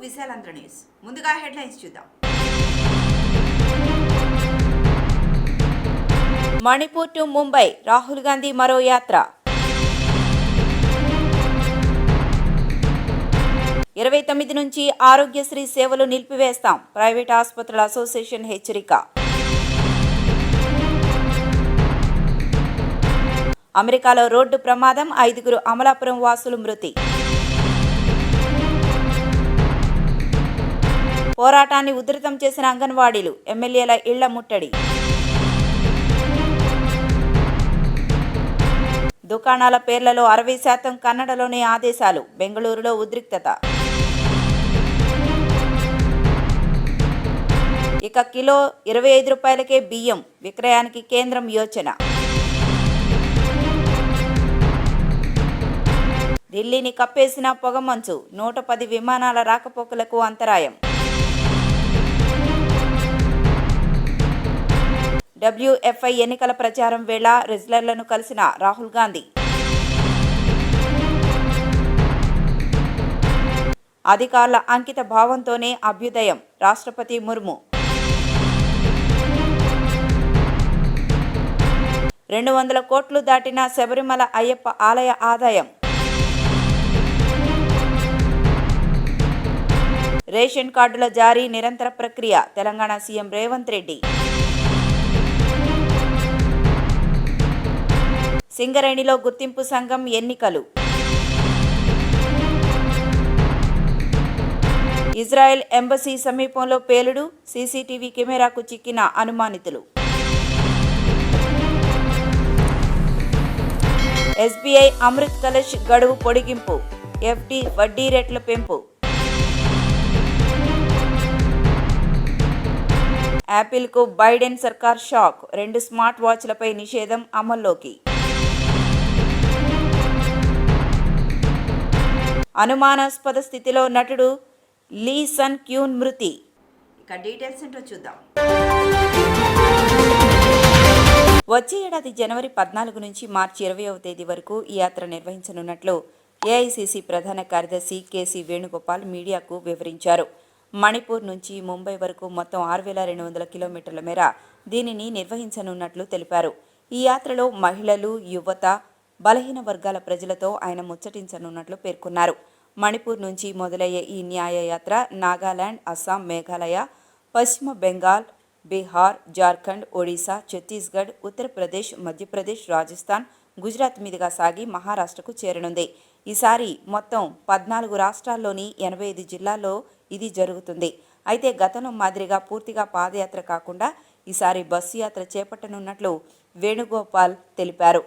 Visalaandhra news. ముందుగా headlines చూద్దాం. Manipur to Mumbai Rahul Gandhi మరో యాత్ర. 29 నుంచి ఆరోగ్యశ్రీ సేవలు నిలిపివేస్తాం. ప్రైవేట్ ఆసుపత్రుల అసోసియేషన్ హెచ్చరిక. అమెరికాలో రోడ్డు ప్రమాదం, 5 అమలాపురం వాసులు మృతి. పోరాటాన్ని ఉధృతం చేసిన అంగన్వాడీలు, ఎమ్మెల్యేల ఇళ్ల ముట్టడి. దుకాణాల పేర్లలో 60% కన్నడలోనే ఆదేశాలు. బెంగళూరులో ఉద్రిక్తత. ఇక కిలో 25 రూపాయలకే బియ్యం విక్రయానికి కేంద్రం యోచన. ఢిల్లీని కప్పేసిన పొగమంచు, 110 విమానాల రాకపోకలకు అంతరాయం. WFI ఎన్నికల ప్రచారం వేళ రెజ్లర్లను కలిసిన రాహుల్ గాంధీ. అధికారుల అంకిత భావంతోనే అభ్యుదయం, రాష్ట్రపతి ముర్ము. 200 కోట్లు దాటిన శబరిమల అయ్యప్ప ఆలయ ఆదాయం. రేషన్ కార్డుల జారీ నిరంతర ప్రక్రియ, తెలంగాణ సీఎం రేవంత్ రెడ్డి. సింగరేణిలో గుర్తింపు సంఘం ఎన్నికలు. ఇజ్రాయెల్ ఎంబసీ సమీపంలో పేలుడు, సీసీటీవీ కెమెరాకు చిక్కిన అనుమానితులు. SBI అమృత్ కలష్ గడువు పొడిగింపు, FD వడ్డీ రేట్ల పెంపు. యాపిల్కు బైడెన్ సర్కార్ షాక్, 2 స్మార్ట్ వాచ్లపై నిషేధం అమల్లోకి. అనుమానాస్పద స్థితిలో నటుడు లీ సన్ క్యూన్ మృతి. ఇక డీటెయిల్స్ ఏంటో చూద్దాం. వచ్చే ఏడాది జనవరి 14 నుంచి మార్చి 20వ తేదీ వరకు ఈ యాత్ర నిర్వహించనున్నట్లు AICC ప్రధాన కార్యదర్శి KC వేణుగోపాల్ మీడియాకు వివరించారు. మణిపూర్ నుంచి ముంబై వరకు మొత్తం 6,200 కిలోమీటర్ల మేర దీనిని నిర్వహించనున్నట్లు తెలిపారు. ఈ యాత్రలో మహిళలు, యువత, బలహీన వర్గాల ప్రజలతో ఆయన ముచ్చటించనున్నట్లు పేర్కొన్నారు. మణిపూర్ నుంచి మొదలయ్యే ఈ న్యాయయాత్ర నాగాలాండ్, అస్సాం, మేఘాలయ, పశ్చిమ బెంగాల్, బీహార్, జార్ఖండ్, ఒడిశా, ఛత్తీస్గఢ్, ఉత్తరప్రదేశ్, మధ్యప్రదేశ్, రాజస్థాన్, గుజరాత్ మీదుగా సాగి మహారాష్ట్రకు చేరనుంది. ఈసారి మొత్తం 14 రాష్ట్రాల్లోని 85 జిల్లాల్లో ఇది జరుగుతుంది. అయితే గతంలో మాదిరిగా పూర్తిగా పాదయాత్ర కాకుండా ఈసారి బస్సు యాత్ర చేపట్టనున్నట్లు వేణుగోపాల్ తెలిపారు.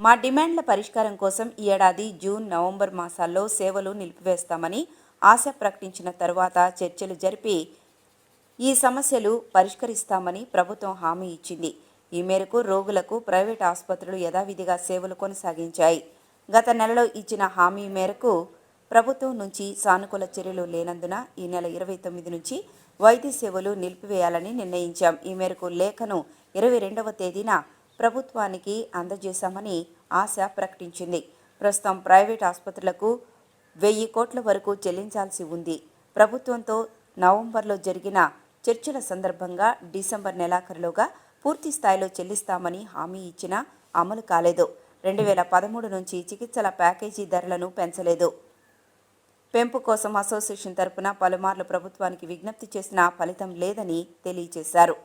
మా డిమాండ్ల పరిష్కారం కోసం ఈ ఏడాది జూన్, నవంబర్ మాసాల్లో సేవలు నిలిపివేస్తామని ఆశ ప్రకటించిన తరువాత చర్చలు జరిపి ఈ సమస్యలు పరిష్కరిస్తామని ప్రభుత్వం హామీ ఇచ్చింది. ఈ మేరకు రోగులకు ప్రైవేట్ ఆసుపత్రులు యథావిధిగా సేవలు కొనసాగించాయి. గత నెలలో ఇచ్చిన హామీ మేరకు ప్రభుత్వం నుంచి సానుకూల చర్యలు లేనందున ఈ నెల 29 నుంచి వైద్య సేవలు నిలిపివేయాలని నిర్ణయించాం. ఈ మేరకు లేఖను 22వ తేదీన ప్రభుత్వానికి అందజేశామని ఆశ ప్రకటించింది. ప్రస్తుతం ప్రైవేట్ ఆసుపత్రులకు 1000 కోట్ల వరకు చెల్లించాల్సి ఉంది. ప్రభుత్వంతో నవంబర్లో జరిగిన చర్చల సందర్భంగా డిసెంబర్ నెలాఖరులోగా పూర్తి స్థాయిలో చెల్లిస్తామని హామీ ఇచ్చినా అమలు కాలేదు. 2013 నుంచి చికిత్సల ప్యాకేజీ ధరలను పెంచలేదు. పెంపు కోసం అసోసియేషన్ తరపున పలుమార్లు ప్రభుత్వానికి విజ్ఞప్తి చేసినా ఫలితం లేదని తెలియజేశారు.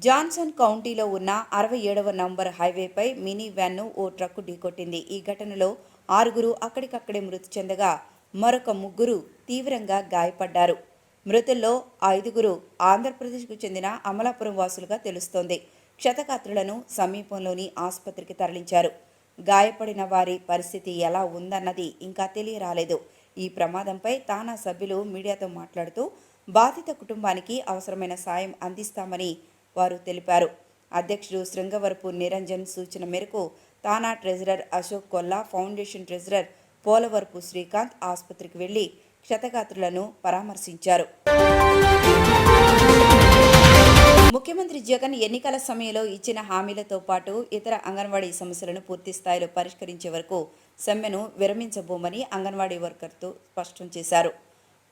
జాన్సన్ కౌంటీలో ఉన్న 67వ నంబర్ హైవేపై మినీ వ్యాన్ను ఓ ట్రక్కు ఢీకొట్టింది. ఈ ఘటనలో 6 అక్కడికక్కడే మృతి చెందగా మరొక 3 తీవ్రంగా గాయపడ్డారు. మృతుల్లో 5 ఆంధ్రప్రదేశ్కు చెందిన అమలాపురం వాసులుగా తెలుస్తోంది. క్షతగాత్రులను సమీపంలోని ఆసుపత్రికి తరలించారు. గాయపడిన వారి పరిస్థితి ఎలా ఉందన్నది ఇంకా తెలియరాలేదు. ఈ ప్రమాదంపై తానా సభ్యులు మీడియాతో మాట్లాడుతూ బాధిత కుటుంబానికి అవసరమైన సాయం అందిస్తామని వారు తెలిపారు. అధ్యక్షుడు శృంగవరపు నిరంజన్ సూచన మేరకు TANA treasurer Ashok Kolla, foundation treasurer Polavarapu Srikanth ఆసుపత్రికి వెళ్లి క్షతగాత్రులను పరామర్శించారు. ముఖ్యమంత్రి జగన్ ఎన్నికల సమయంలో ఇచ్చిన హామీలతో పాటు ఇతర అంగన్వాడీ సమస్యలను పూర్తి స్థాయిలో పరిష్కరించే వరకు సమ్మెను విరమించబోమని అంగన్వాడీ వర్కర్లు స్పష్టం చేశారు.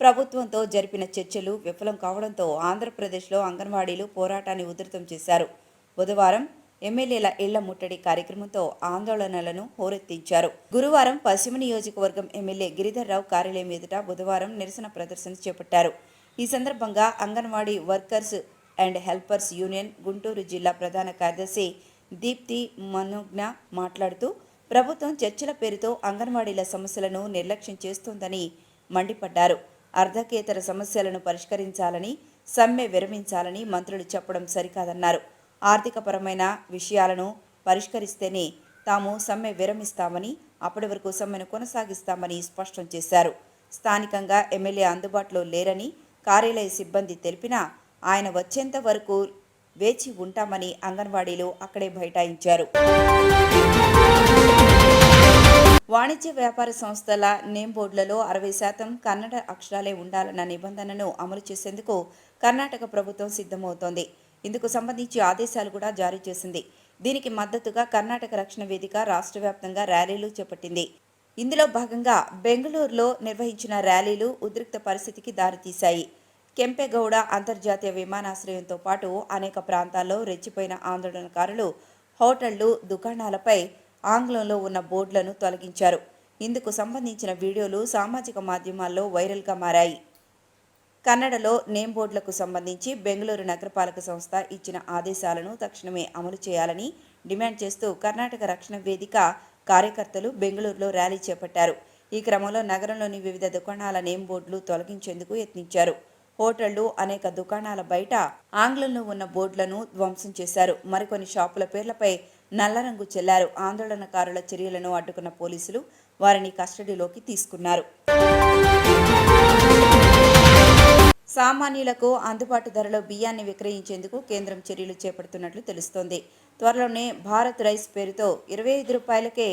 ప్రభుత్వంతో జరిపిన చర్చలు విఫలం కావడంతో ఆంధ్రప్రదేశ్లో అంగన్వాడీలు పోరాటాన్ని ఉధృతం చేశారు. బుధవారం ఎమ్మెల్యేల ఇళ్ల ముట్టడి కార్యక్రమంతో ఆందోళనలను హోరెత్తించారు. గురువారం పశ్చిమ నియోజకవర్గం ఎమ్మెల్యే గిరిధర్రావు కార్యాలయం ఎదుట బుధవారం నిరసన ప్రదర్శన చేపట్టారు. ఈ సందర్భంగా anganwadi workers and helpers union Guntur జిల్లా ప్రధాన కార్యదర్శి దీప్తి మనుజ్ఞ మాట్లాడుతూ ప్రభుత్వం చర్చల పేరుతో అంగన్వాడీల సమస్యలను నిర్లక్ష్యం చేస్తోందని మండిపడ్డారు. అర్ధకేతర సమస్యలను పరిష్కరించాలని, సమ్మె విరమించాలని మంత్రులు చెప్పడం సరికాదన్నారు. ఆర్థికపరమైన విషయాలను పరిష్కరిస్తేనే తాము సమ్మె విరమిస్తామని, అప్పటి వరకు సమ్మెను కొనసాగిస్తామని స్పష్టం చేశారు. స్థానికంగా ఎమ్మెల్యే అందుబాటులో లేరని కార్యాలయ సిబ్బంది తెలిపినా ఆయన వచ్చేంత వరకు వేచి ఉంటామని అంగన్వాడీలు అక్కడే బైఠాయించారు. వాణిజ్య వ్యాపార సంస్థల నేమ్ బోర్డులలో 60% కన్నడ అక్షరాలే ఉండాలన్న నిబంధనను అమలు చేసేందుకు కర్ణాటక ప్రభుత్వం సిద్ధమవుతోంది. ఇందుకు సంబంధించి ఆదేశాలు కూడా జారీ చేసింది. దీనికి మద్దతుగా కర్ణాటక రక్షణ వేదిక రాష్ట్ర వ్యాప్తంగా ర్యాలీలు చేపట్టింది. ఇందులో భాగంగా బెంగళూరులో నిర్వహించిన ర్యాలీలు ఉద్రిక్త పరిస్థితికి దారితీశాయి. కెంపెగౌడ అంతర్జాతీయ విమానాశ్రయంతో పాటు అనేక ప్రాంతాల్లో రెచ్చిపోయిన ఆందోళనకారులు హోటళ్లు, దుకాణాలపై ఆంగ్లంలో ఉన్న బోర్డులను తొలగించారు. ఇందుకు సంబంధించిన వీడియోలు సామాజిక మాధ్యమాల్లో వైరల్గా మారాయి. కన్నడలో నేమ్ బోర్డులకు సంబంధించి బెంగళూరు నగరపాలక సంస్థ ఇచ్చిన ఆదేశాలను తక్షణమే అమలు చేయాలని డిమాండ్ చేస్తూ కర్ణాటక రక్షణ వేదిక కార్యకర్తలు బెంగళూరులో ర్యాలీ చేపట్టారు. ఈ క్రమంలో నగరంలోని వివిధ దుకాణాల నేమ్ బోర్డులు తొలగించేందుకు యత్నించారు. హోటళ్లు, అనేక దుకాణాల బయట ఆంగ్లంలో ఉన్న బోర్డులను ధ్వంసం చేశారు. మరికొన్ని షాపుల పేర్లపై నల్లరంగు చెల్లారు. ఆందోళనకారుల చర్యలను అడ్డుకున్న పోలీసులు వారిని కస్టడీలోకి తీసుకున్నారు. సామాన్యులకు అందుబాటు ధరలో బియ్యాన్ని విక్రయించేందుకు కేంద్రం చర్యలు చేపడుతున్నట్లు తెలుస్తోంది. త్వరలోనే భారత్ రైస్ పేరుతో 25 రూపాయలకే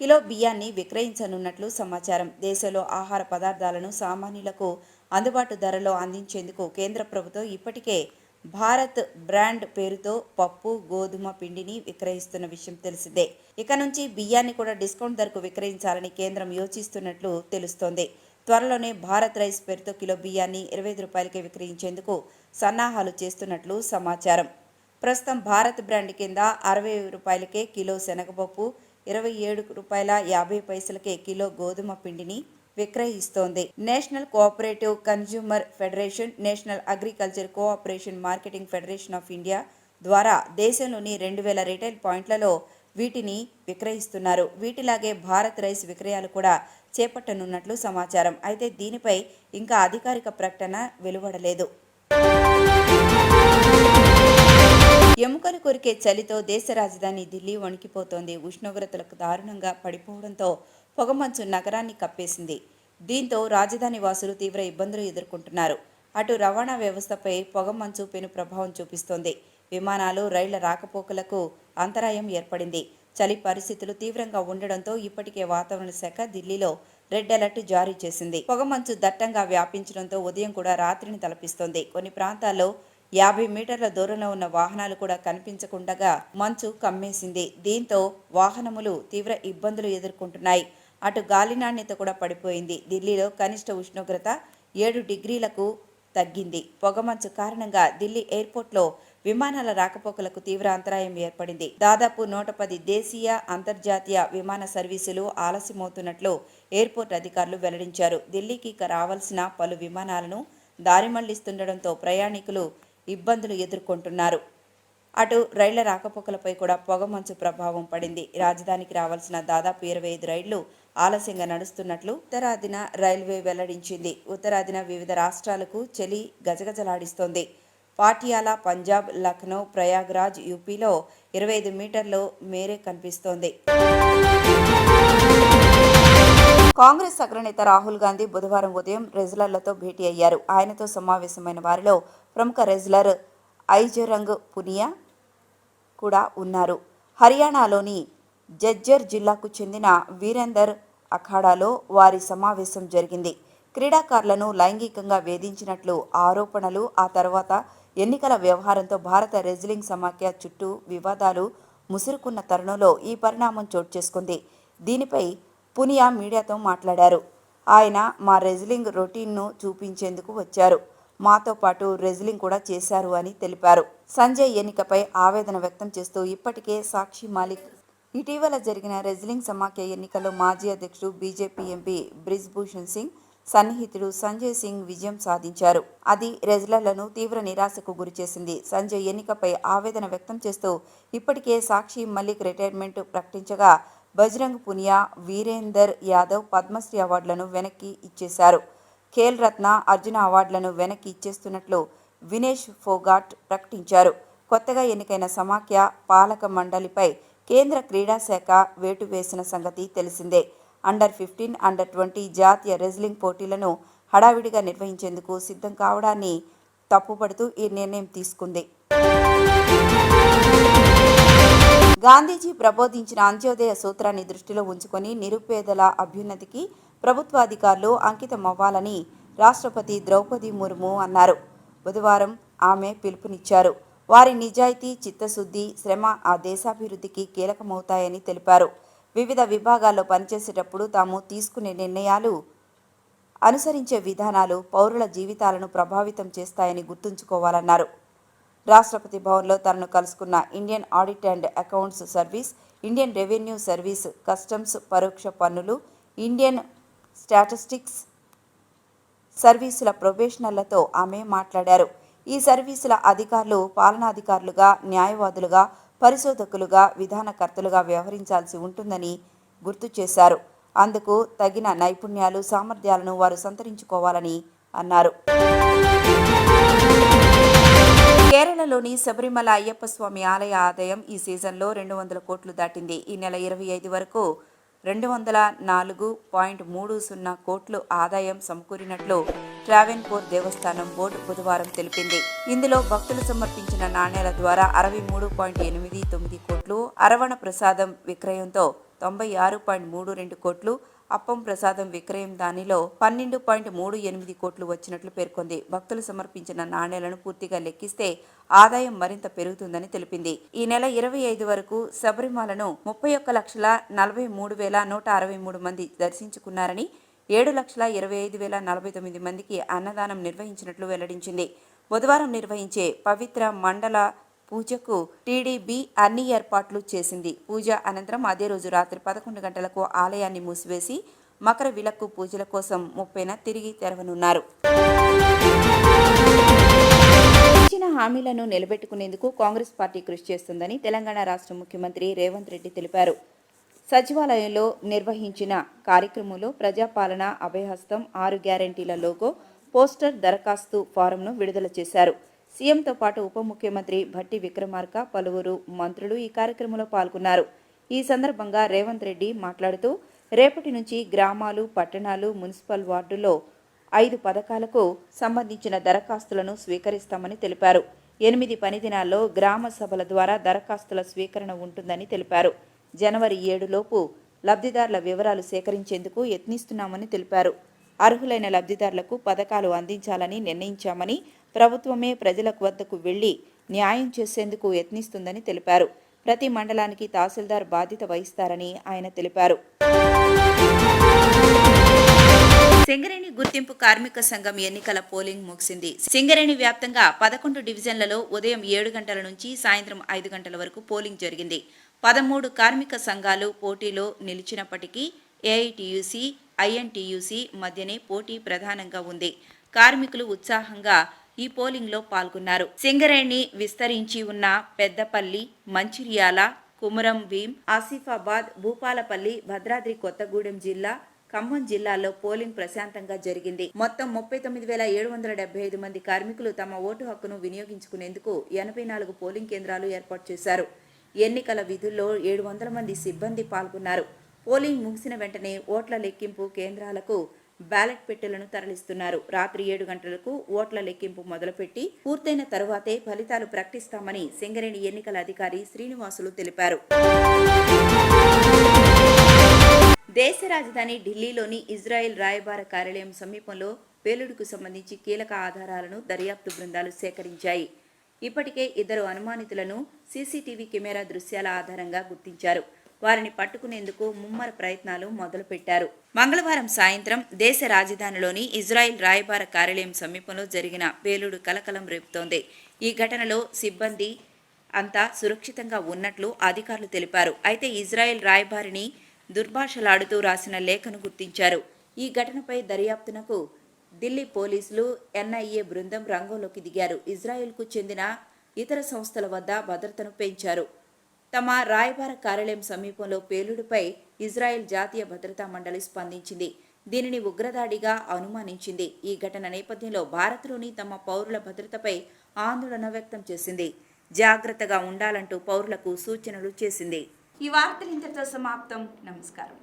కిలో బియ్యాన్ని విక్రయించనున్నట్లు సమాచారం. దేశంలో ఆహార పదార్థాలను సామాన్యులకు అందుబాటు ధరలో అందించేందుకు కేంద్ర ప్రభుత్వం ఇప్పటికే భారత్ బ్రాండ్ పేరుతో పప్పు, గోధుమ పిండిని విక్రయిస్తున్న విషయం తెలిసిందే. ఇక నుంచి బియ్యాన్ని కూడా డిస్కౌంట్ ధరకు విక్రయించాలని కేంద్రం యోచిస్తున్నట్లు తెలుస్తోంది. త్వరలోనే భారత్ రైస్ పేరుతో కిలో బియ్యాన్ని 25 రూపాయలకే విక్రయించేందుకు సన్నాహాలు చేస్తున్నట్లు సమాచారం. ప్రస్తుతం భారత్ బ్రాండ్ కింద 60 రూపాయలకే కిలో శనగపప్పు, 27 రూపాయల 50 పైసలకే కిలో గోధుమ పిండిని విక్రయిస్తోంది. National Cooperative Consumer Federation, National Agriculture Cooperation Marketing Federation of India ద్వారా దేశంలోని 2000 రిటైల్ పాయింట్లలో వీటిని విక్రయిస్తున్నారు. వీటిలాగే భారత్ రైస్ విక్రయాలు కూడా చేపట్టనున్నట్లు సమాచారం. అయితే దీనిపై ఇంకా అధికారిక ప్రకటన వెలువడలేదు. ఎముకలు కొరికే చలితో దేశ రాజధాని ఢిల్లీ వణికిపోతోంది. ఉష్ణోగ్రతలకు దారుణంగా పడిపోవడంతో పొగమంచు నగరాన్ని కప్పేసింది. దీంతో రాజధాని వాసులు తీవ్ర ఇబ్బందులు ఎదుర్కొంటున్నారు. అటు రవాణా వ్యవస్థపై పొగమంచు పెను ప్రభావం చూపిస్తోంది. విమానాలు, రైళ్ల రాకపోకలకు అంతరాయం ఏర్పడింది. చలి పరిస్థితులు తీవ్రంగా ఉండడంతో ఇప్పటికే వాతావరణ శాఖ ఢిల్లీలో రెడ్ అలర్ట్ జారీ చేసింది. పొగమంచు దట్టంగా వ్యాపించడంతో ఉదయం కూడా రాత్రిని తలపిస్తోంది. కొన్ని ప్రాంతాల్లో 50 మీటర్ల దూరంలో ఉన్న వాహనాలు కూడా కనిపించకుండా మంచు కమ్మేసింది. దీంతో వాహనములు తీవ్ర ఇబ్బందులు ఎదుర్కొంటున్నాయి. అటు గాలి నాణ్యత కూడా పడిపోయింది. ఢిల్లీలో కనిష్ట ఉష్ణోగ్రత 7 డిగ్రీలకు తగ్గింది. పొగమంచు కారణంగా ఢిల్లీ ఎయిర్పోర్ట్లో విమానాల రాకపోకలకు తీవ్ర అంతరాయం ఏర్పడింది. దాదాపు 110 దేశీయ, అంతర్జాతీయ విమాన సర్వీసులు ఆలస్యమవుతున్నట్లు ఎయిర్పోర్ట్ అధికారులు వెల్లడించారు. ఢిల్లీకి రావాల్సిన పలు విమానాలను దారి మళ్లిస్తుండటంతో ప్రయాణికులు ఇబ్బందులు ఎదుర్కొంటున్నారు. అటు రైళ్ల రాకపోకలపై కూడా పొగమంచు ప్రభావం పడింది. రాజధానికి రావాల్సిన దాదాపు 25 రైళ్లు ఆలస్యంగా నడుస్తున్నట్లు ఉత్తరాదిన రైల్వే వెల్లడించింది. ఉత్తరాదిన వివిధ రాష్ట్రాలకు చలి గజగజలాడిస్తోంది. పాటియాలా, పంజాబ్, లక్నో, ప్రయాగ్రాజ్, యూపీలో 25 మీటర్ల మేరే కనిపిస్తోంది. కాంగ్రెస్ అగ్రనేత రాహుల్ గాంధీ బుధవారం ఉదయం రెజ్లర్లతో భేటీ అయ్యారు. ఆయనతో సమావేశమైన వారిలో ప్రముఖ రెజ్లర్ ఐజరంగ్ పునియా కూడా ఉన్నారు. హర్యానాలోని జజ్జర్ జిల్లాకు చెందిన వీరేందర్ అఖాడాలో వారి సమావేశం జరిగింది. క్రీడాకారులను లైంగికంగా వేధించినట్లు ఆరోపణలు, ఆ తర్వాత ఎన్నికల వ్యవహారంతో భారత రెజ్లింగ్ సమాఖ్య చుట్టూ వివాదాలు ముసురుకున్న తరుణంలో ఈ పరిణామం చోటు చేసుకుంది. దీనిపై పునియా మీడియాతో మాట్లాడారు. ఆయన మా రెజ్లింగ్ రొటీన్ను చూపించేందుకు వచ్చారు. మాతో పాటు రెజ్లింగ్ కూడా చేశారు అని తెలిపారు. సంజయ్ ఎన్నికపై ఆవేదన వ్యక్తం చేస్తూ ఇప్పటికే సాక్షి మాలిక్ ఇటీవల జరిగిన రెజ్లింగ్ సమాఖ్య ఎన్నికల్లో మాజీ అధ్యక్షుడు బీజేపీ ఎంపీ బ్రిజ్ భూషణ్ సింగ్ సన్నిహితుడు సంజయ్ సింగ్ విజయం సాధించారు. అది రెజ్లర్లను తీవ్ర నిరాశకు గురిచేసింది. సంజయ్ ఎన్నికపై ఆవేదన వ్యక్తం చేస్తూ ఇప్పటికే సాక్షి మలిక్ రిటైర్మెంట్ ప్రకటించగా బజరంగ్ పునియా, వీరేందర్ యాదవ్ పద్మశ్రీ అవార్డులను వెనక్కి ఇచ్చేశారు. ఖేల్ రత్న, అర్జున అవార్డులను వెనక్కి ఇచ్చేస్తున్నట్లు వినేష్ ఫోగాట్ ప్రకటించారు. కొత్తగా ఎన్నికైన సమాఖ్య పాలక మండలిపై కేంద్ర క్రీడా శాఖ వేటు వేసిన సంగతి తెలిసిందే. అండర్-15, అండర్-20 జాతీయ రెజ్లింగ్ పోటీలను హడావిడిగా నిర్వహించేందుకు సిద్ధం కావడాన్ని తప్పుపడుతూ ఈ నిర్ణయం తీసుకుంది. గాంధీజీ ప్రబోధించిన అంత్యోదయ సూత్రాన్ని దృష్టిలో ఉంచుకొని నిరుపేదల అభ్యున్నతికి ప్రభుత్వాధికారులు అంకితమవ్వాలని రాష్ట్రపతి ద్రౌపది ముర్ము అన్నారు. బుధవారం ఆమె పిలుపునిచ్చారు. వారి నిజాయితీ, చిత్తశుద్ధి, శ్రమ ఆ దేశాభివృద్ధికి కీలకమవుతాయని తెలిపారు. వివిధ విభాగాల్లో పనిచేసేటప్పుడు తాము తీసుకునే నిర్ణయాలు, అనుసరించే విధానాలు పౌరుల జీవితాలను ప్రభావితం చేస్తాయని గుర్తుంచుకోవాలన్నారు. రాష్ట్రపతి భవన్లో తనను కలుసుకున్న Indian audit and accounts service, Indian revenue service, customs, పరోక్ష పన్నులు, ఇండియన్ స్టాటిస్టిక్స్ సర్వీసుల ప్రొబేషనర్లతో ఆమె మాట్లాడారు. ఈ సర్వీసుల అధికారులు పాలనాధికారులుగా, న్యాయవాదులుగా, పరిశోధకులుగా, విధానకర్తలుగా వ్యవహరించాల్సి ఉంటుందని గుర్తు చేశారు. అందుకు తగిన నైపుణ్యాలు, సామర్థ్యాలను వారు సంతరించుకోవాలని అన్నారు. కేరళలోని శబరిమల అయ్యప్ప స్వామి ఆలయ ఆదాయం ఈ సీజన్లో 200 కోట్లు దాటింది. ఈ నెల 25 వరకు 204.30 కోట్లు ఆదాయం సమకూరినట్లు ట్రావెన్కోర్ దేవస్థానం బోర్డు బుధవారం తెలిపింది. ఇందులో భక్తులు సమర్పించిన నాణేల ద్వారా 63.89 కోట్లు, అరవణ ప్రసాదం విక్రయంతో 96.32 కోట్లు, అప్పం ప్రసాదం విక్రయం దానిలో 12.38 కోట్లు వచ్చినట్లు పేర్కొంది. భక్తులు సమర్పించిన నాణేలను పూర్తిగా లెక్కిస్తే ఆదాయం మరింత పెరుగుతుందని తెలిపింది. ఈ నెల 25 వరకు శబరిమలను 31,43,163 మంది దర్శించుకున్నారని, 7,25,049 మందికి అన్నదానం నిర్వహించినట్లు వెల్లడించింది. బుధవారం నిర్వహించే పవిత్ర మండల పూజకు టీడీబీ అన్ని ఏర్పాట్లు చేసింది. పూజ అనంతరం అదే రోజు రాత్రి 11 గంటలకు ఆలయాన్ని మూసివేసి మకర విలక్కు పూజల కోసం 30న తిరిగి తెరవనున్నారు. ఇచ్చిన హామీలను నిలబెట్టుకునేందుకు కాంగ్రెస్ పార్టీ కృషి చేస్తుందని తెలంగాణ రాష్ట్ర ముఖ్యమంత్రి రేవంత్ రెడ్డి తెలిపారు. సచివాలయంలో నిర్వహించిన కార్యక్రమంలో ప్రజాపాలన, అభయహస్తం, 6 గ్యారెంటీల లోగో, పోస్టర్, దరఖాస్తు ఫారంను విడుదల చేశారు. సీఎంతో పాటు ఉప ముఖ్యమంత్రి భట్టి విక్రమార్క, పలువురు మంత్రులు ఈ కార్యక్రమంలో పాల్గొన్నారు. ఈ సందర్భంగా రేవంత్ రెడ్డి మాట్లాడుతూ రేపటి నుంచి గ్రామాలు, పట్టణాలు, మున్సిపల్ వార్డుల్లో 5 పథకాలకు సంబంధించిన దరఖాస్తులను స్వీకరిస్తామని తెలిపారు. 8 పని దినాల్లో గ్రామ సభల ద్వారా దరఖాస్తుల స్వీకరణ ఉంటుందని తెలిపారు. జనవరి 7 లోపు లబ్ధిదారుల వివరాలు సేకరించేందుకు యత్నిస్తున్నామని తెలిపారు. అర్హులైన లబ్ధిదారులకు పథకాలు అందించాలని నిర్ణయించామని, ప్రభుత్వమే ప్రజల వద్దకు వెళ్లి న్యాయం చేసేందుకు యత్నిస్తుందని తెలిపారు. ప్రతి మండలానికి తహసీల్దార్ బాధ్యత వహిస్తారని ఆయన తెలిపారు. సింగరేణి గుర్తింపు కార్మిక సంఘం ఎన్నికల పోలింగ్ ముగిసింది. సింగరేణి వ్యాప్తంగా 11 డివిజన్లలో ఉదయం 7 గంటల నుంచి సాయంత్రం 5 గంటల వరకు పోలింగ్ జరిగింది. 13 కార్మిక సంఘాలు పోటీలో నిలిచినప్పటికీ ఏఐటీయూసీ, ఐఎన్టీయూసీ మధ్యనే పోటీ ప్రధానంగా ఉంది. కార్మికులు ఉత్సాహంగా ఈ పోలింగ్లో పాల్గొన్నారు. సింగరేణి విస్తరించి ఉన్న పెద్దపల్లి, మంచిర్యాల, కుమరం భీం, ఆసిఫాబాద్, భూపాలపల్లి, భద్రాద్రి కొత్తగూడెం జిల్లా, ఖమ్మం జిల్లాల్లో పోలింగ్ ప్రశాంతంగా జరిగింది. మొత్తం 39,775 మంది కార్మికులు తమ ఓటు హక్కును వినియోగించుకునేందుకు 84 పోలింగ్ కేంద్రాలు ఏర్పాటు చేశారు. ఎన్నికల విధుల్లో 700 మంది సిబ్బంది పాల్గొన్నారు. పోలింగ్ ముగిసిన వెంటనే ఓట్ల లెక్కింపు కేంద్రాలకు బ్యాలెట్ పెట్టెలను తరలిస్తున్నారు. రాత్రి 7 గంటలకు ఓట్ల లెక్కింపు మొదలుపెట్టి పూర్తయిన తరువాతే ఫలితాలు ప్రకటిస్తామని సింగరేణి ఎన్నికల అధికారి శ్రీనివాసులు తెలిపారు. దేశ రాజధాని ఢిల్లీలోని ఇజ్రాయెల్ రాయబార కార్యాలయం సమీపంలో పేలుడుకు సంబంధించి కీలక ఆధారాలను దర్యాప్తు బృందాలు సేకరించాయి. ఇప్పటికే ఇద్దరు అనుమానితులను సీసీటీవీ కెమెరా దృశ్యాల ఆధారంగా గుర్తించారు. వారిని పట్టుకునేందుకు ముమ్మర ప్రయత్నాలు మొదలుపెట్టారు. మంగళవారం సాయంత్రం దేశ రాజధానిలోని ఇజ్రాయెల్ రాయబార కార్యాలయం సమీపంలో జరిగిన పేలుడు కలకలం రేపుతోంది. ఈ ఘటనలో సిబ్బంది అంతా సురక్షితంగా ఉన్నట్లు అధికారులు తెలిపారు. అయితే ఇజ్రాయెల్ రాయబారిని దుర్భాషలాడుతూ రాసిన లేఖను గుర్తించారు. ఈ ఘటనపై దర్యాప్తునకు ఢిల్లీ పోలీసులు, ఎన్ఐఏ బృందం రంగంలోకి దిగారు. ఇజ్రాయెల్కు చెందిన ఇతర సంస్థల వద్ద భద్రతను పెంచారు. తమ రాయబార కార్యాలయం సమీపంలో పేలుడుపై ఇజ్రాయెల్ జాతీయ భద్రతా మండలి స్పందించింది. దీనిని ఉగ్రదాడిగా అనుమానించింది. ఈ ఘటన నేపథ్యంలో భారత్లోని తమ పౌరుల భద్రతపై ఆందోళన వ్యక్తం చేసింది. జాగ్రత్తగా ఉండాలంటూ పౌరులకు సూచనలు చేసింది. ఈ వార్తలు ఇంతటితో సమాప్తం. నమస్కారం.